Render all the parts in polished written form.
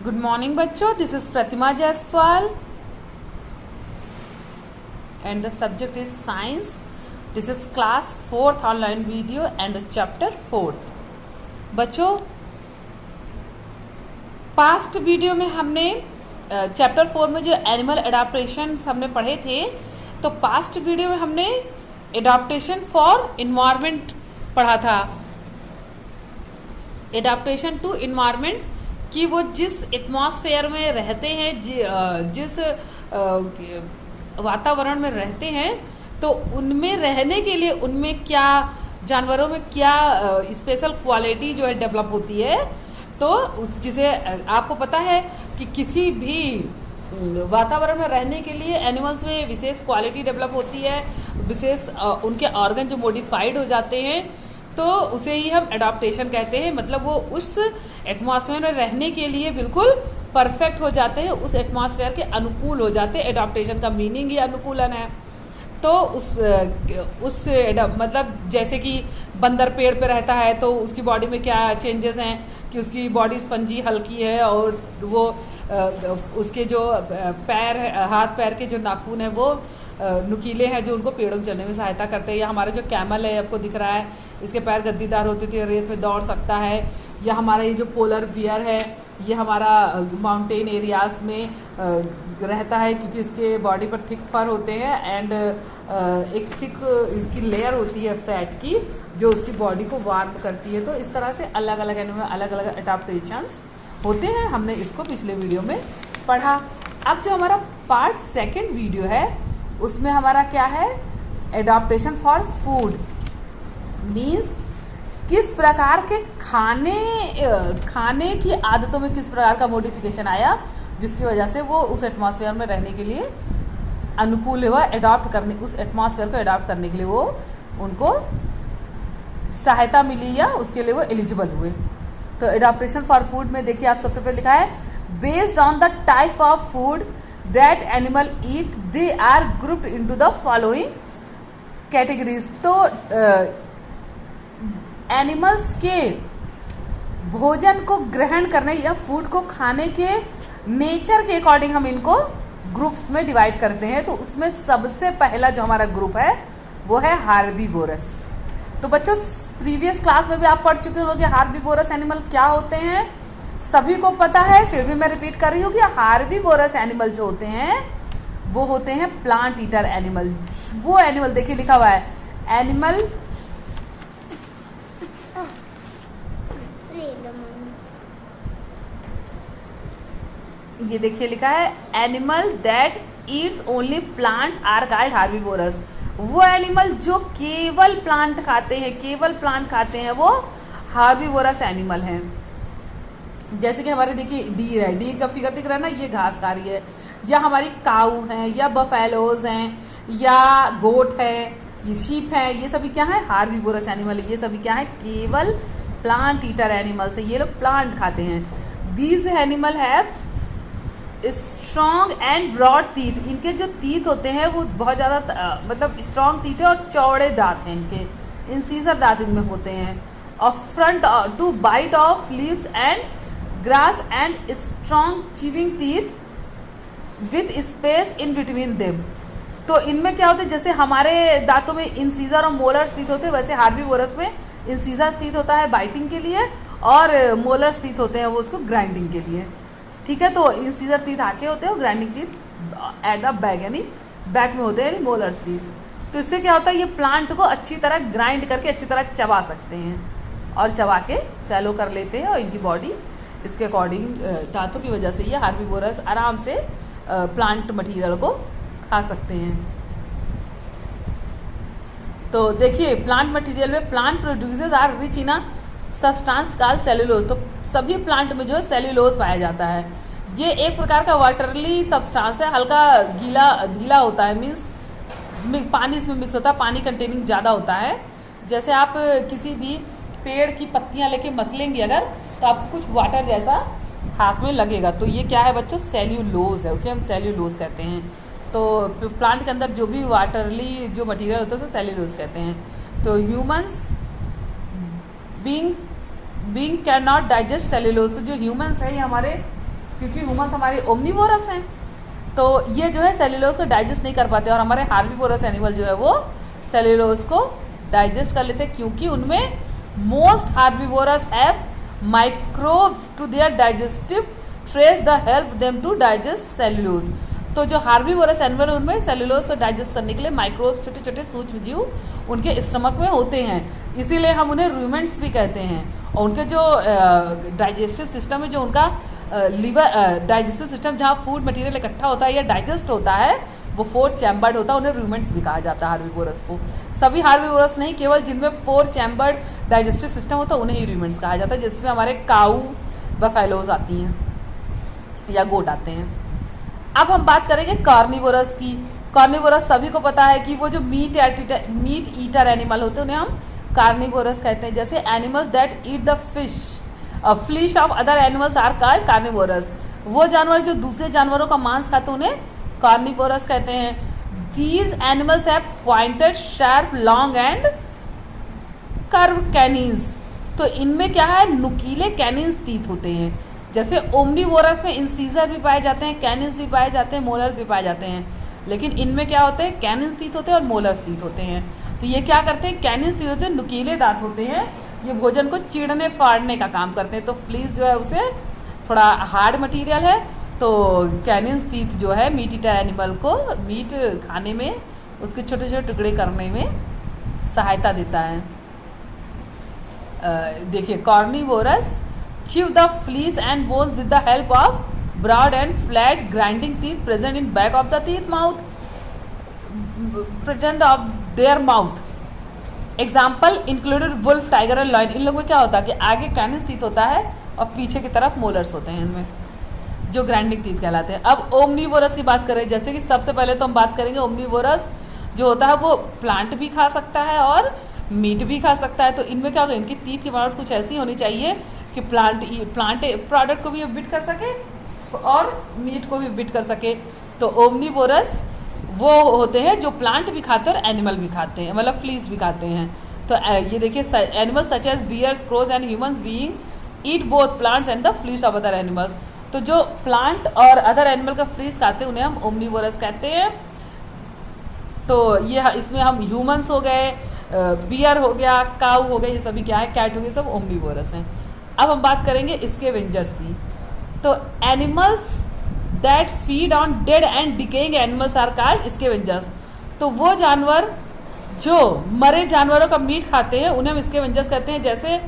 Good morning बच्चों, this is Pratima Jaiswal and the subject is science. This is class 4th online video and the chapter 4th. बच्चों, past video में हमने chapter 4 में जो animal adaptation हमने पढ़े थे, तो पास्ट वीडियो में हमने एडाप्टेशन फॉर इन्वायरमेंट पढ़ा था। एडाप्टेशन टू इन्वायरमेंट कि वो जिस एटमॉस्फेयर में रहते हैं, जिस वातावरण में रहते हैं, तो उनमें रहने के लिए उनमें क्या जानवरों में क्या स्पेशल क्वालिटी जो है डेवलप होती है। तो जिसे आपको पता है कि किसी भी वातावरण में रहने के लिए एनिमल्स में विशेष क्वालिटी डेवलप होती है, विशेष उनके ऑर्गन जो मॉडिफाइड हो जाते हैं, तो उसे ही हम एडाप्टेशन कहते हैं। मतलब वो उस एटमॉस्फेयर में रहने के लिए बिल्कुल परफेक्ट हो जाते हैं, उस एटमॉस्फेयर के अनुकूल हो जाते हैं। एडाप्टेशन का मीनिंग ही अनुकूलन है। तो उस मतलब जैसे कि बंदर पेड़ पे रहता है तो उसकी बॉडी में क्या चेंजेस हैं कि उसकी बॉडी स्पंजी हल्की है और वो उसके जो पैर हाथ पैर के जो नाखून है वो नुकीले हैं, जो उनको पेड़ों में चलने में सहायता करते हैं। या हमारा जो कैमल है, आपको दिख रहा है, इसके पैर गद्दीदार होते थे, रेत में दौड़ सकता है। या हमारा ये जो पोलर बियर है, ये हमारा माउंटेन एरियाज में रहता है क्योंकि इसके बॉडी पर थिक फर होते हैं एंड एक थिक इसकी लेयर होती है फैट की, जो उसकी बॉडी को वार्म करती है। तो इस तरह से अलग अलग एनिमल अलग अलग एडाप्टेशंस होते हैं। हमने इसको पिछले वीडियो में पढ़ा। अब जो हमारा पार्ट 2 वीडियो है, उसमें हमारा क्या है, एडाप्टेशन फॉर फूड। मीन्स किस प्रकार के खाने की आदतों में किस प्रकार का मॉडिफिकेशन आया, जिसकी वजह से वो उस एटमॉस्फेयर में रहने के लिए अनुकूल हुआ। उस एटमॉस्फेयर को अडॉप्ट करने के लिए वो उनको सहायता मिली या उसके लिए वो एलिजिबल हुए। तो एडाप्टेशन फॉर फूड में देखिए, आप सबसे पहले लिखा है, based on the type of food that animal eat they are grouped into the following categories. तो एनिमल्स के भोजन को ग्रहण करने या फूड को खाने के नेचर के अकॉर्डिंग हम इनको ग्रुप्स में डिवाइड करते हैं। तो उसमें सबसे पहला जो हमारा ग्रुप है वो है हार्बीवोरस। तो बच्चों, प्रीवियस क्लास में भी आप पढ़ चुके हो कि हार्बीवोरस एनिमल क्या होते हैं, सभी को पता है, फिर भी मैं रिपीट कर रही हूँ कि हार्बीवोरस एनिमल जो होते हैं वो होते हैं प्लांट ईटर एनिमल। वो एनिमल देखिए लिखा हुआ है, एनिमल ये देखिए लिखा है, animal that eats only plant are called herbivorous. वो एनिमल जो केवल प्लांट खाते हैं, वो हार्बीवोरस एनिमल हैं। जैसे कि हमारे देखिए डीर है, डीर का फिगर दिख रहा है ना, ये घास खा रही है। या हमारी काऊ हैं, या बफेलोज हैं, या गोट है, ये शीप है, ये सभी क्या है, हार्बीवोरस एनिमल। ये सभी क्या है, केवल प्लांट ईटर एनिमल्स है। ये लोग प्लांट खाते हैं। These animal have strong and broad teeth. इनके जो टीथ होते हैं वो बहुत ज़्यादा मतलब स्ट्रॉन्ग टीथ है और चौड़े दांत हैं इनके, इंसीजर दांत इनमें होते हैं। और front to bite off leaves and grass and strong chewing teeth with space in between them. तो इनमें क्या होता है, जैसे हमारे दांतों में इंसीजर और मोलर्स टीथ होते हैं, वैसे हार्बीवोरस में इंसीजर टीथ होता है बाइटिंग के लिए और मोलर्स टीथ होते हैं वो उसको ग्राइंडिंग के लिए। ठीक है, तो इंसीजर टीथ आके होते हैं और grinding teeth at the back, यानी बैक में होते हैं, यानी मोलर्स टीथ। तो इससे क्या होता है, ये प्लांट को अच्छी तरह ग्राइंड करके अच्छी तरह चबा सकते हैं और चबा के सैलो कर लेते हैं, और इनकी बॉडी इसके अकॉर्डिंग दांतों की वजह से ये हार्बीवोरस आराम से प्लांट मटेरियल को खा सकते हैं। तो देखिए, प्लांट मटेरियल में plant produces are rich in a substance called cellulose. तो सभी प्लांट में जो है सेल्यूलोज पाया जाता है। ये एक प्रकार का वाटरली सब्सटेंस है, हल्का गीला होता है, मीन्स पानी इसमें मिक्स होता है, पानी कंटेनिंग ज़्यादा होता है। जैसे आप किसी भी पेड़ की पत्तियां लेके मसलेंगे अगर, तो आपको कुछ वाटर जैसा हाथ में लगेगा। तो ये क्या है बच्चों, सेल्यूलोज है, उसे हम सेल्यूलोज कहते हैं। तो प्लांट के अंदर जो भी वाटरली जो मटीरियल होता है उसे सेल्यूलोज कहते हैं। तो humans being can not digest cellulose. तो जो ह्यूमन्स है, ये हमारे क्योंकि ह्यूमंस हमारे ओमनीवोरस हैं, तो ये जो है सेल्यूलोज को डाइजेस्ट नहीं कर पाते, और हमारे हार्बीवोरस एनिमल जो है वो सेल्यूलोज को डाइजेस्ट कर लेते हैं, क्योंकि उनमें most herbivorous have microbes to their digestive tracts the help them to digest cellulose. तो जो हार्बीवोरस एनिमल उनमें सेल्यूलोज को डाइजेस्ट करने के लिए माइक्रोब्स, छोटे छोटे सूक्ष्म जीव उनके स्टमक में होते हैं, इसीलिए हम उन्हें रूमेंट्स भी कहते हैं। और उनके जो डाइजेस्टिव सिस्टम है, जो उनका लिवर डाइजेस्टिव सिस्टम जहाँ फूड मटेरियल इकट्ठा होता है या डाइजेस्ट होता है, वो 4 चैम्बर्ड होता है, उन्हें रूमेंट्स भी कहा जाता है हार्बीवोरस को। सभी हार्बीवोरस नहीं, केवल जिनमें 4 चैम्बर्ड डाइजेस्टिव सिस्टम होता है उन्हें ही रूमेंट्स कहा जाता है, जिसमें हमारे काऊ बफेलोज आती हैं या गोट आते हैं। अब हम बात करेंगे कार्निवोरस की। कार्निवोरस सभी को पता है कि वो जो मीट ईटर एनिमल होते हैं उन्हें हम कार्निवोरस कहते हैं। जैसे animals that eat the flesh of other animals are called carnivorous. वो जानवर जो दूसरे जानवरों का मांस खाते हैं उन्हें कार्निवोरस कहते हैं। These animals have pointed sharp long and curve canines. तो इनमें क्या है, नुकीले कैनिन्स तीत होते हैं। जैसे ओमनीवोरस में इंसीजर भी पाए जाते हैं, कैनिन्स भी पाए जाते हैं, मोलर्स भी पाए जाते हैं, लेकिन इनमें क्या होते हैं, कैनिन्स तीत होते हैं और मोलर्स तीत होते हैं। तो ये क्या करते हैं, कैनिन्स तीत होते हैं, नुकीले दांत होते हैं, ये भोजन को चीरने फाड़ने का काम करते हैं। तो फ्लीस जो है उसे थोड़ा हार्ड मटेरियल है, तो कैनिन्स तीत जो है मीट ईटर एनिमल को मीट खाने में, उसके छोटे छोटे टुकड़े करने में सहायता देता है। देखिए, carnivorous chew the fleece and bones with the help of broad and flat grinding teeth present in back of the teeth mouth present of their mouth. Example included wolf, tiger and lion. इन लोगों में क्या होता है कि आगे कैनिस teeth होता है और पीछे की तरफ मोलर्स होते हैं, इनमें जो ग्राइंडिंग टीथ कहलाते हैं। अब ओमनीवोरस की बात करें, जैसे कि सबसे पहले तो हम बात करेंगे ओमनीवोरस जो होता है वो प्लांट भी खा सकता है और मीट भी खा सकता है। तो इनमें क्या होगा, इनकी टीथ की बनावट कुछ ऐसी होनी चाहिए कि प्लांट प्रोडक्ट को भी बिट कर सके और मीट को भी बिट कर सके। तो ओमनीवोरस वो होते हैं जो प्लांट भी खाते हैं और एनिमल भी खाते हैं, मतलब फ्लीस भी खाते हैं। तो ये देखिए, animals such as bears, crows and humans being eat both plants and the flesh of other animals. तो जो प्लांट और अदर एनिमल का फ्लीस खाते हैं उन्हें हम ओमनीवोरस कहते हैं। तो ये इसमें हम ह्यूमंस हो गए, बियर हो गया, काऊ हो गया, ये सभी क्या है, कैट हो गए, सब ओमनीवोरस हैं। अब हम बात करेंगे स्कैवेंजर्स की। तो animals that feed on dead and decaying animals are called scavengers. तो वो जानवर जो मरे जानवरों का मीट खाते हैं उन्हें हम स्कैवेंजर्स कहते हैं। जैसे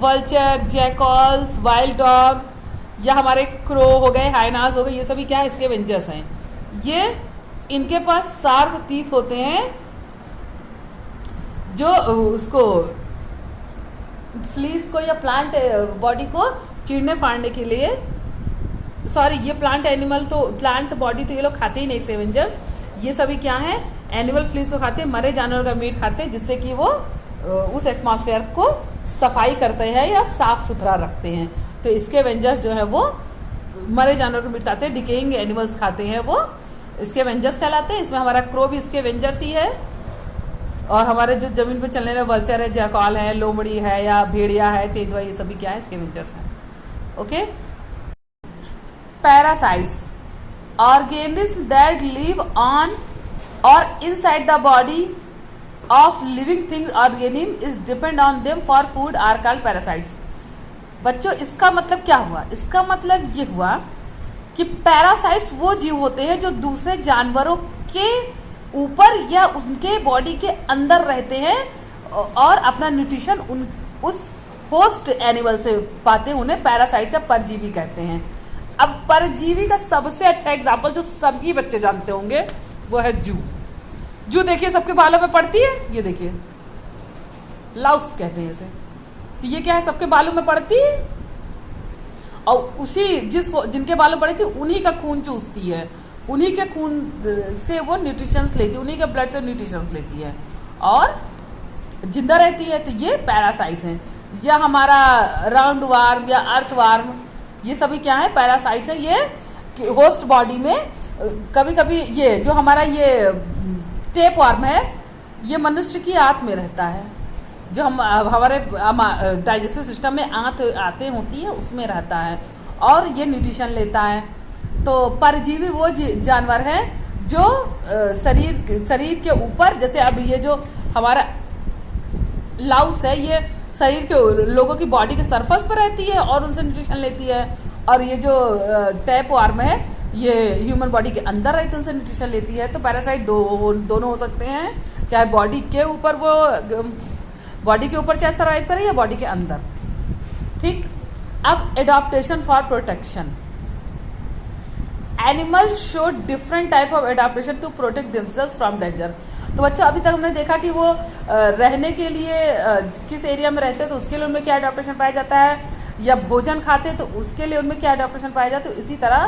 वल्चर, जैकॉल्स, वाइल्ड डॉग या हमारे क्रो हो गए, हाइनास हो गए, ये सभी क्या है, स्कैवेंजर्स हैं। ये इनके पास शार्प टीथ होते हैं जो उसको फ्लीस को या प्लांट बॉडी को चीरने फाड़ने के लिए, सॉरी ये प्लांट एनिमल तो प्लांट बॉडी तो ये लोग खाते ही नहीं स्कैवेंजर्स, ये सभी क्या हैं, एनिमल फ्लीस को खाते हैं, मरे जानवर का मीट खाते हैं, जिससे कि वो उस एटमॉस्फेयर को सफाई करते हैं या साफ सुथरा रखते हैं। तो स्कैवेंजर्स जो है वो मरे जानवर का मीट खाते हैं, डिकेइंग एनिमल्स खाते हैं, वो स्कैवेंजर्स कहलाते हैं। इसमें हमारा क्रो भी स्कैवेंजर्स ही है, और हमारे जो जमीन पर चलने वाले वल्चर है, जैकॉल है, लोमड़ी है या भेड़िया है, तेंदुआ, ये सभी क्या है, स्कैवेंजर्स हैं। Okay. Parasites, organism that live on और inside the body of living things organism is depend on them for food are called parasites. बच्चों, इसका मतलब क्या हुआ, इसका मतलब ये हुआ कि पैरासाइट्स वो जीव होते हैं जो दूसरे जानवरों के ऊपर या उनके बॉडी के अंदर रहते हैं और अपना न्यूट्रिशन उस होस्ट एनिमल से पाते हैं, उन्हें पैरासाइट्स या परजीवी कहते हैं। अब परजीवी का सबसे अच्छा एग्जाम्पल जो सभी बच्चे जानते होंगे वो है जू। जू देखिए सबके बालों में पड़ती है, ये देखिए लाउस कहते हैं इसे। तो ये क्या है, सबके बालों में पड़ती है और उसी जिनके बालों में पड़ी थी उन्हीं का खून चूसती है, उन्हीं के खून से वो न्यूट्रिशंस लेती है, उन्हीं के ब्लड से न्यूट्रिशंस लेती है और जिंदा रहती है। तो ये पैरासाइट्स हैं। या हमारा राउंड वार्म या अर्थ वार्म, ये सभी क्या है, पैरासाइट्स हैं। ये होस्ट बॉडी में कभी कभी ये जो हमारा ये टेप वार्म है, ये मनुष्य की आंत में रहता है, जो हम हमारे डाइजेस्टिव सिस्टम में आंत होती है उसमें रहता है। और ये न्यूट्रिशन लेता है। तो परजीवी वो जानवर है जो शरीर के ऊपर, जैसे अब ये जो हमारा लाउस है, ये शरीर के लोगों की बॉडी के सरफेस पर रहती है और उनसे न्यूट्रिशन लेती है। और ये जो टैप वार्म है ये ह्यूमन बॉडी के अंदर रहती है, उनसे न्यूट्रिशन लेती है। तो पैरासाइट दोनों हो सकते हैं, चाहे बॉडी के ऊपर चाहे सर्वाइव करे या बॉडी के अंदर। ठीक। अब adaptation for protection. Animals show different type of adaptation to protect themselves from danger. तो बच्चों अभी तक हमने देखा कि वो रहने के लिए किस एरिया में रहते हैं तो उसके लिए उनमें क्या एडॉप्टेशन पाया जाता है, या भोजन खाते तो उसके लिए उनमें क्या एडॉप्टेशन पाया जाता है। इसी तरह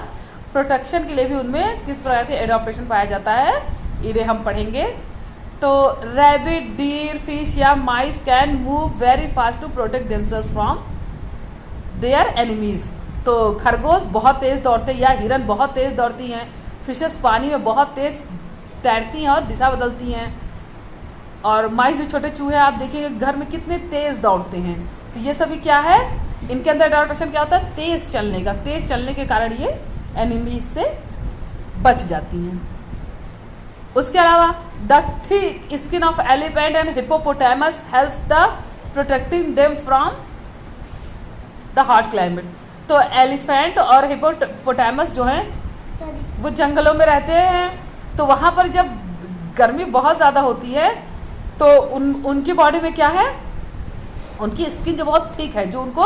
प्रोटेक्शन के लिए भी उनमें किस प्रकार के एडॉप्टेशन पाया जाता है, इन्हें हम पढ़ेंगे। तो रैबिट, डीर, फिश या mice can move very fast to protect themselves from their enemies. तो खरगोश बहुत तेज दौड़ते हैं या हिरन बहुत तेज दौड़ती हैं। फिशेस पानी में बहुत तेज तैरती हैं और दिशा बदलती हैं। और माइस जो छोटे चूहे आप देखिए घर में कितने तेज दौड़ते हैं। तो ये सभी क्या है, इनके अंदर एडॉप्टेशन क्या होता है, तेज चलने का। तेज चलने के कारण ये एनिमीज से बच जाती हैं। उसके अलावा the thick skin of elephant and hippopotamus helps the protecting them from the hot climate. तो एलिफेंट और हिप्पोपोटामस जो हैं वो जंगलों में रहते हैं। तो वहाँ पर जब गर्मी बहुत ज़्यादा होती है तो उनकी बॉडी में क्या है, उनकी स्किन जो बहुत थिक है, जो उनको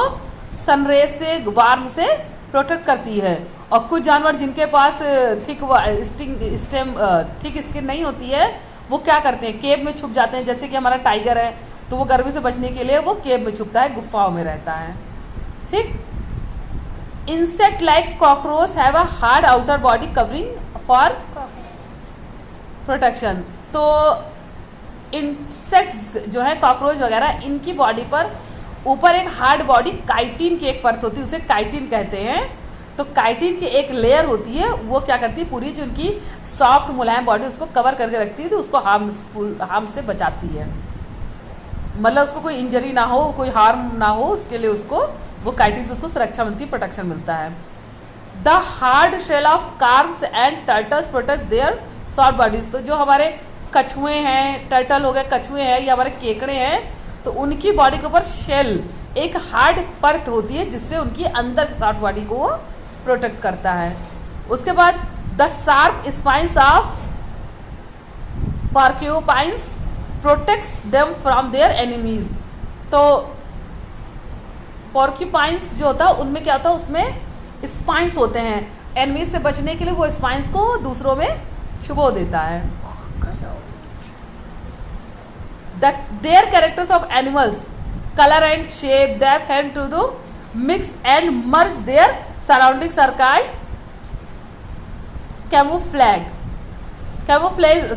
सनरेज से, वार्म से प्रोटेक्ट करती है। और कुछ जानवर जिनके पास थिक स्किन नहीं होती है वो क्या करते हैं, केव में छुप जाते हैं। जैसे कि हमारा टाइगर है तो वो गर्मी से बचने के लिए वो केव में छुपता है, गुफाओं में रहता है। ठीक। Insect like cockroach have a hard outer body covering for protection. तो इंसेक्ट्स जो है, कॉकरोच वगैरह, इनकी बॉडी पर ऊपर एक हार्ड बॉडी काइटिन की एक परत होती है, उसे काइटिन कहते हैं। तो काइटिन की एक लेयर होती है, वो क्या करती है, पूरी जो उनकी सॉफ्ट मुलायम बॉडी उसको कवर करके रखती है, तो उसको हार्म से बचाती है। मतलब उसको कोई इंजरी ना हो, कोई हार्म ना हो, उसके लिए उसको वो काइटिन से उसको सुरक्षा मिलती है, प्रोटेक्शन मिलता है। The hard shell of carps and turtles protect their soft bodies. तो जो हमारे कछुए हैं, टर्टल हो गए, कछुए हैं या हमारे केकड़े हैं, तो उनकी बॉडी के ऊपर शेल, एक हार्ड परत होती है जिससे उनकी अंदर की सॉफ्ट बॉडी को प्रोटेक्ट करता है। उसके बाद the sharp spines of porcupines protects them from their enemies. तो पोर्क्यूपाइन्स जो होता है उनमें क्या होता है, उसमें स्पाइन्स होते हैं। एनिमीज से बचने के लिए वो स्पाइन्स को दूसरों में छुपो देता है। Their characters of animals, color and shape, they help to do mix and merge their surroundings are called camouflage. Camouflage.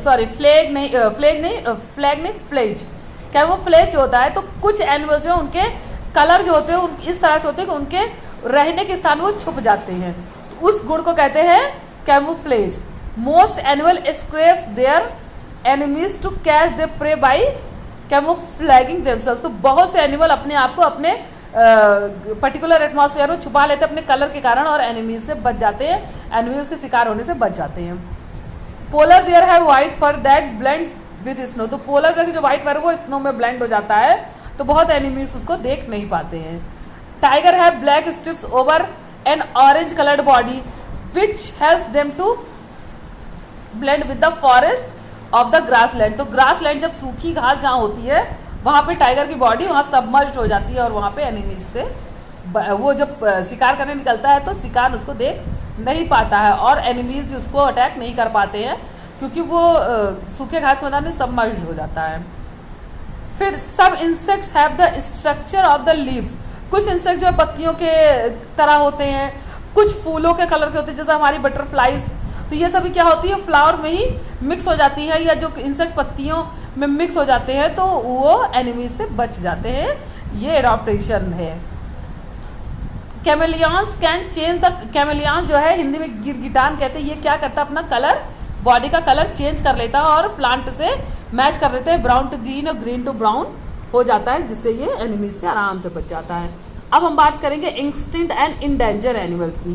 Camouflage जो होता है, तो कुछ एनिमल्स जो उनके कलर जो होते हैं इस तरह से होते हैं कि उनके रहने के स्थान वो छुप जाते हैं, तो उस गुण को कहते हैं camouflage. Most animal escape their enemies to catch the prey by camouflaging themselves. तो बहुत से एनिमल अपने आप को अपने पर्टिकुलर एटमॉस्फेयर में छुपा लेते हैं अपने कलर के कारण और एनिमीज से बच जाते हैं, एनिमल्स के शिकार होने से बच जाते हैं। पोलर बेयर है white for that blends with snow. तो पोलर बेयर की जो व्हाइट फर वो स्नो में ब्लेंड हो जाता है, तो बहुत एनिमीज उसको देख नहीं पाते हैं। टाइगर है black stripes over an orange coloured body which helps them to blend with the forest of the grassland. तो ग्रासलैंड जब सूखी घास जहाँ होती है वहाँ पे टाइगर की बॉडी वहाँ सबमर्ज्ड हो जाती है और वहाँ पे एनिमीज से वो जब शिकार करने निकलता है तो शिकार उसको देख नहीं पाता है और एनिमीज भी उसको अटैक नहीं कर पाते हैं क्योंकि वो सूखे घास मैदान में सबमर्ज्ड हो जाता है। फिर सब insects have the structure of the leaves. कुछ इंसेक्ट जो है पत्तियों के तरह होते हैं, कुछ फूलों के कलर के होते हैं, जैसे हमारी बटरफ्लाइज। तो ये सभी क्या होती है, फ्लावर में ही मिक्स हो जाती है, या जो इंसेक्ट पत्तियों में मिक्स हो जाते हैं तो वो एनिमीज से बच जाते हैं। ये एडॉप्टेशन है। कैमेलियंस कैन चेंज द। कैमेलियंस जो है हिंदी में गिरगिटान कहते हैं, ये क्या करता है अपना कलर, बॉडी का कलर चेंज कर लेता है और प्लांट से मैच कर लेते हैं, ब्राउन टू ग्रीन और ग्रीन टू ब्राउन हो जाता है, जिससे ये एनिमीज से आराम से बच जाता है। अब हम बात करेंगे एक्सटिंक्ट एंड इंडेंजर एनिमल की।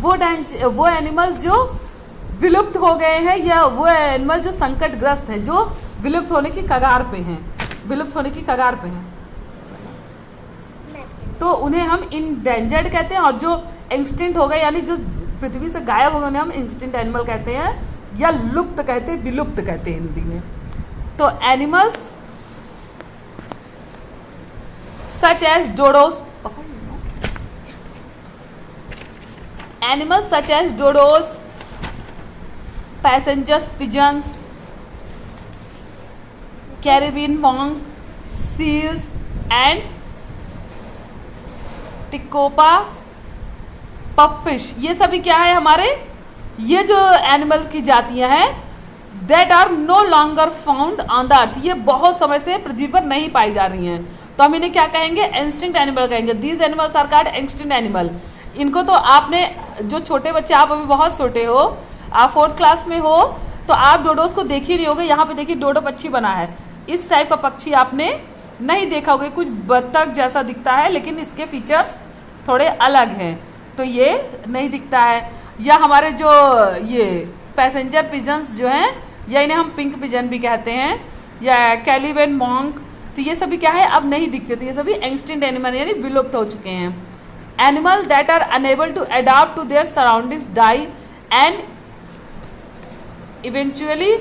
वो एनिमल्स जो विलुप्त हो गए हैं, या वो एनिमल जो संकटग्रस्त हैं, जो विलुप्त होने की कगार पे हैं, विलुप्त होने की कगार पे हैं, तो उन्हें हम इंडेंजर्ड कहते हैं। और जो एक्सटिंक्ट हो गए यानी जो पृथ्वी से गायब हो गए उन्हें हम एक्सटिंक्ट एनिमल कहते हैं, या लुप्त कहते हैं, विलुप्त कहते हैं हिंदी में। तो animals such as dodos, animals such as dodos, passengers pigeons, Caribbean monk, seals and Tecopa pupfish, ये सभी क्या है हमारे, ये जो एनिमल की जातियां हैं that are no longer found on the earth, ये बहुत समय से पृथ्वी पर नहीं पाई जा रही हैं, तो हम इन्हें क्या कहेंगे, एक्सटिंक्ट एनिमल कहेंगे। These animals are called extinct animal. इनको तो आपने, जो छोटे बच्चे, आप अभी बहुत छोटे हो, आप 4th क्लास में हो, तो आप डोडोस को देख ही नहीं होगे। यहाँ पे देखिए डोडो पक्षी बना है, इस टाइप का पक्षी आपने नहीं देखा होगा, कुछ बत्तख जैसा दिखता है लेकिन इसके फीचर्स थोड़े अलग हैं, तो ये नहीं दिखता है। या हमारे जो ये पैसेंजर पिजन्स जो हैं, या इन्हें हम पिंक पिजन भी कहते हैं, या कैलिबेन मॉन्क, तो ये सभी क्या है, अब नहीं दिखते, तो ये सभी एक्सटिंक्ट एनिमल यानी विलुप्त हो चुके हैं। Animal that are unable to adopt to their surroundings die and eventually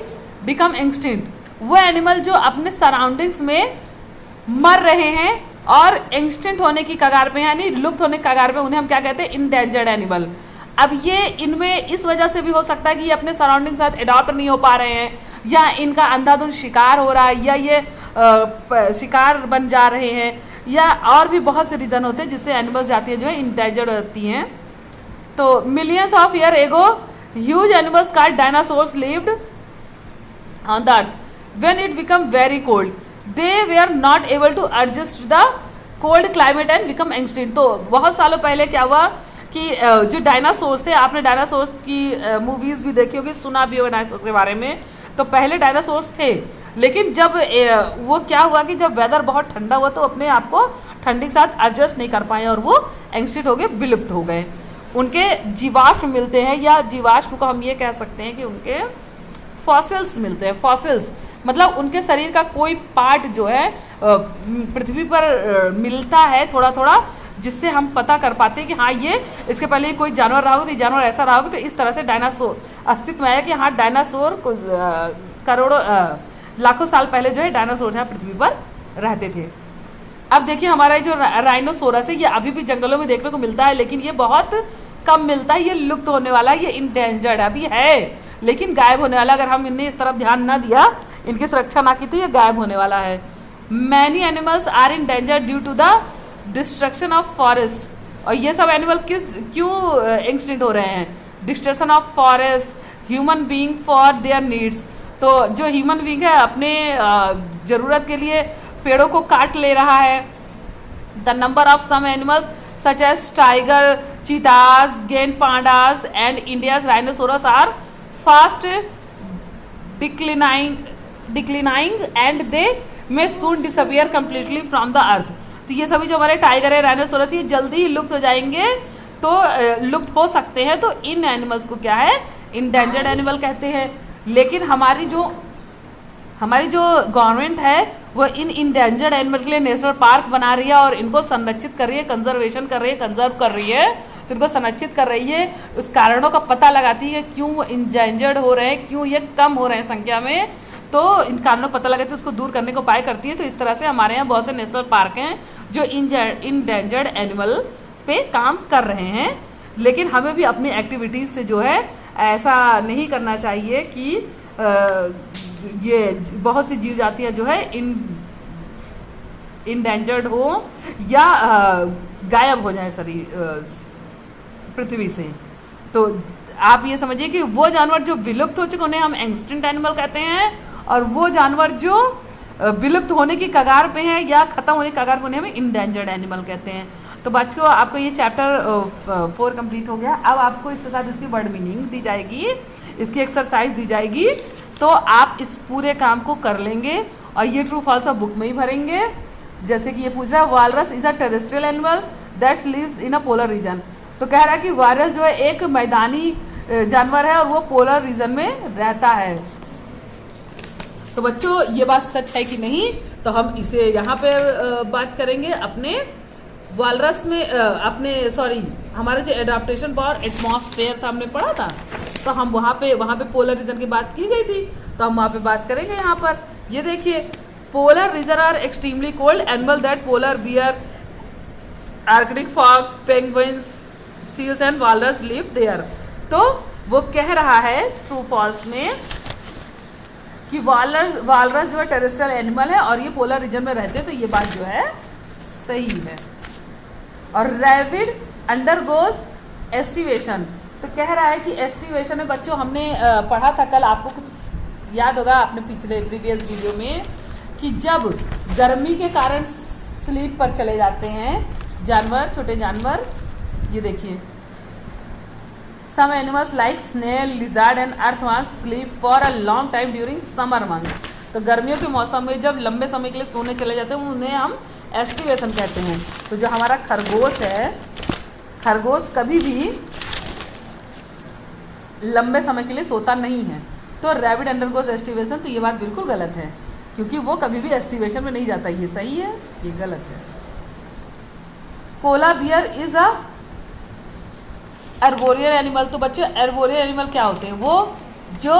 become extinct, वो एनिमल जो अपने सराउंडिंग्स में मर रहे हैं और एक्सटिंक्ट होने की कगार पे, यानी लुप्त होने की कगार पे, उन्हें हम क्या कहते हैं, इंडेंजर्ड एनिमल। अब ये इनमें इस वजह से भी हो सकता है कि ये अपने सराउंडिंग के साथ अडॉप्ट नहीं हो पा रहे हैं, या इनका अंधाधुंध शिकार हो रहा है, या ये शिकार बन जा रहे हैं, या और भी बहुत से रीजन होते हैं जिससे एनिमल्स जातियाँ जो है इंडेंजर्ड होती हैं। तो millions of year ago huge animals called dinosaurs lived on the earth when it become very cold, they were not able to adjust the cold climate and become extinct. तो बहुत सालों पहले क्या हुआ कि जो डायनासोर्स थे, आपने डायनासोर्स की मूवीज भी देखी होगी, सुना भी होगा डायनासोर्स के बारे में। तो पहले डायनासोर्स थे, लेकिन जब वो क्या हुआ कि जब वेदर बहुत ठंडा हुआ तो अपने आप को ठंडी के साथ एडजस्ट नहीं कर पाए और वो एक्सटिंक्ट हो गए, विलुप्त हो गए। उनके जीवाश्म मिलते हैं, या जीवाश्म को हम ये कह सकते हैं कि उनके फॉसिल्स मिलते हैं। फॉसिल्स मतलब उनके शरीर का कोई पार्ट जो है पृथ्वी पर मिलता है थोड़ा थोड़ा, जिससे हम पता कर पाते हैं कि हाँ ये इसके पहले कोई जानवर रहा होगा, तो जानवर ऐसा रहा होगा, तो इस तरह से डायनासोर अस्तित्व में आया कि हाँ डायनासोर करोड़ों लाखों साल पहले जो है डायनासोर यहाँ पृथ्वी पर रहते थे। अब देखिए हमारा जो राइनोसोरस है, ये अभी भी जंगलों में देखने को मिलता है, लेकिन ये बहुत कम मिलता है, ये लुप्त होने वाला है, ये इंडेंजर्ड अभी है लेकिन गायब होने वाला। अगर हम इन्हें इस तरफ ध्यान ना दिया, इनकी सुरक्षा ना की, तो ये गायब होने वाला है। Many animals are in danger due to the destruction of forest. और ये सब एनिमल क्यों एक्सटिंक्ट हो रहे हैं? Destruction of forest, human being for their needs. तो जो ह्यूमन बीइंग है अपने ज़रूरत के लिए पेड़ों को काट ले रहा है। The number of some animals such as tiger, cheetahs, गेंड pandas and India's rhinoceros are fast declining and they may soon disappear completely from the earth. तो ये सभी जो हमारे टाइगर है, राइनोसोरस, ये जल्दी ही लुप्त हो जाएंगे, तो लुप्त हो सकते हैं। तो इन एनिमल्स को क्या है, इंडेंजर्ड एनिमल कहते हैं। लेकिन हमारी जो गवर्नमेंट है वो इन इंडेंजर्ड एनिमल के लिए नेशनल पार्क बना रही है और इनको संरक्षित कर रही है, कंजर्वेशन कर रही है, कंजर्व कर रही है, तो इनको संरक्षित कर रही है। उस कारणों का पता लगाती है क्यों वो इंडेंजर्ड हो रहे हैं, क्यों ये कम हो रहे हैं संख्या में, तो इन कारणों का पता लगाती है, उसको दूर करने को उपाय करती है। तो इस तरह से हमारे यहाँ बहुत से नेशनल पार्क हैं जो इंडेंजर्ड एनिमल पे काम कर रहे हैं। लेकिन हमें भी अपनी एक्टिविटीज़ से जो है ऐसा नहीं करना चाहिए कि ये बहुत सी जीव जातियाँ जो है इंडेंजर्ड हो या गायब हो जाए पृथ्वी से। तो आप ये समझिए कि वो जानवर जो विलुप्त हो चुके उन्हें हम एक्सटिंक्ट एनिमल कहते हैं, और वो जानवर जो विलुप्त होने की कगार पे हैं या खत्म होने की कगार पे उन्हें हम इंडेंजर्ड एनिमल कहते हैं। तो बच्चों आपको ये चैप्टर 4 कंप्लीट हो गया। अब आपको इसके साथ इसकी वर्ड मीनिंग दी जाएगी, इसकी एक्सरसाइज दी जाएगी, तो आप इस पूरे काम को कर लेंगे और ये ट्रू फॉल्स बुक में ही भरेंगे। जैसे कि ये पूछ रहा है, walrus is a terrestrial animal that lives in a polar region. तो कह रहा है कि वायरस जो है एक मैदानी जानवर है और वो पोलर रीजन में रहता है। तो बच्चों ये बात सच है कि नहीं, तो हम इसे यहाँ पर बात करेंगे अपने वालरस में, हमारे जो एडाप्टेशन फॉर एटमॉस्फेयर था हमने पढ़ा था, तो हम वहाँ पे पोलर रीजन की बात की गई थी, तो हम वहाँ पे बात करेंगे। यहाँ पर ये देखिए, polar region are extremely cold animal that polar bear, Arctic fog, penguins, seals and walrus live there. तो वो कह रहा है ट्रू फॉल्स में कि वालरस जो है टेरेस्ट्रियल एनिमल है और ये पोलर रीजन में रहते हैं, तो ये बात जो है सही है। और रैबिड अंडरगोज एस्टिवेशन, तो कह रहा है कि एस्टिवेशन में बच्चों हमने पढ़ा था कल, आपको कुछ याद होगा आपने पिछले प्रीवियस वीडियो में, कि जब गर्मी के कारण स्लीप पर चले जाते हैं जानवर, छोटे जानवर, ये देखिए, some animals like snail, lizard and earthworms sleep for a long time during summer month. तो गर्मियों के मौसम में जब लंबे समय के लिए सोने चले जाते हैं उन्हें हम एस्टिवेशन कहते हैं। तो जो हमारा खरगोश है, खरगोश कभी भी लंबे समय के लिए सोता नहीं है। तो रैबिड अंडरगोज एस्टिवेशन, तो ये बात बिल्कुल गलत है, क्योंकि वो कभी भी एस्टिवेशन में नहीं जाता। ये सही है, ये गलत है। Koala bear is a arboreal animal. तो बच्चों अर्बोरियल एनिमल क्या होते हैं? वो जो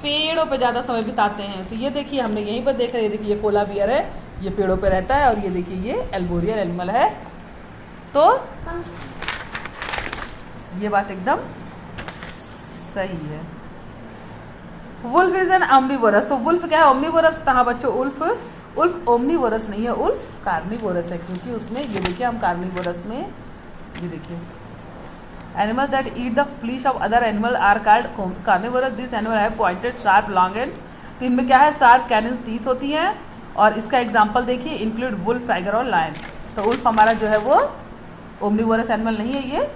पेड़ों पे ज़्यादा समय बिताते हैं। तो ये देखिए हमने यहीं पर देखा, ये देखिए ये कोला बियर है, ये पेड़ों पे रहता है, और ये देखिए ये अर्बोरियल एनिमल है। तो ये बात एकदम सही है। Wolf is an omnivorous. तो वुल्फ क्या है? ओमनिवोरस। हाँ बच्चों, उल्फ ओमनिवोरस नहीं है, उल्फ कार्निवोरस है, क्योंकि उसमें ये देखिए हम कार्निवोरस में, ये देखिए, animal that eat the flesh of other animal are called carnivorous. This animal have pointed sharp long and. तो इनमें क्या है? शार्प कैनिन टीथ होती हैं। और इसका एग्जाम्पल देखिए, इंक्लूड वुल्फ, टाइगर और लायन। तो उल्फ हमारा जो है वो ओमनिवोरस एनिमल नहीं है, ये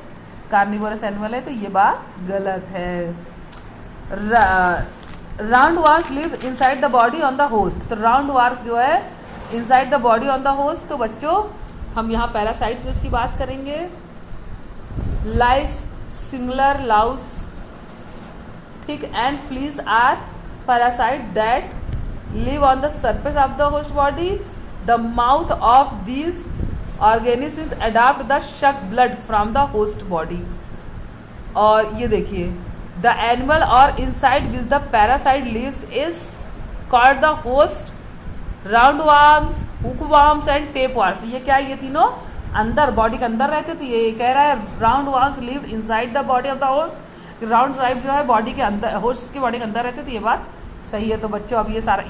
कार्निवोरस एनिमल है। तो ये बात गलत है। Roundworms live inside the body on the host. तो राउंड वार्स जो है inside the body on the host. तो बच्चों हम यहाँ पैरासाइट में इसकी बात करेंगे। Lice, singular, louse, tick and fleas are parasite that live on the surface of the host body. The mouth of these organisms adapt the suck blood from the host body. और ये देखिए, the animal or inside which the parasite lives is called the host. roundworms, hookworms and tapeworms. ये क्या है? ये तीनों अंदर, body के अंदर रहते। तो ये कह रहा है roundworms live inside the body of the host. Round जो है बॉडी के अंदर, होस्ट की बॉडी के अंदर रहते। तो ये बात सही है। तो बच्चों अब ये सारा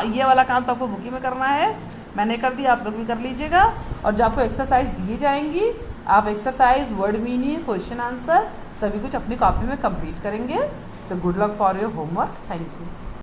ये वाला काम तो आपको बुक में करना है, मैंने कर दिया, आप लोग भी कर लीजिएगा। और जो आपको एक्सरसाइज दी जाएंगी, आप exercise, word meaning, question answer सभी कुछ अपनी कॉपी में कंप्लीट करेंगे। तो good luck for your homework. Thank you.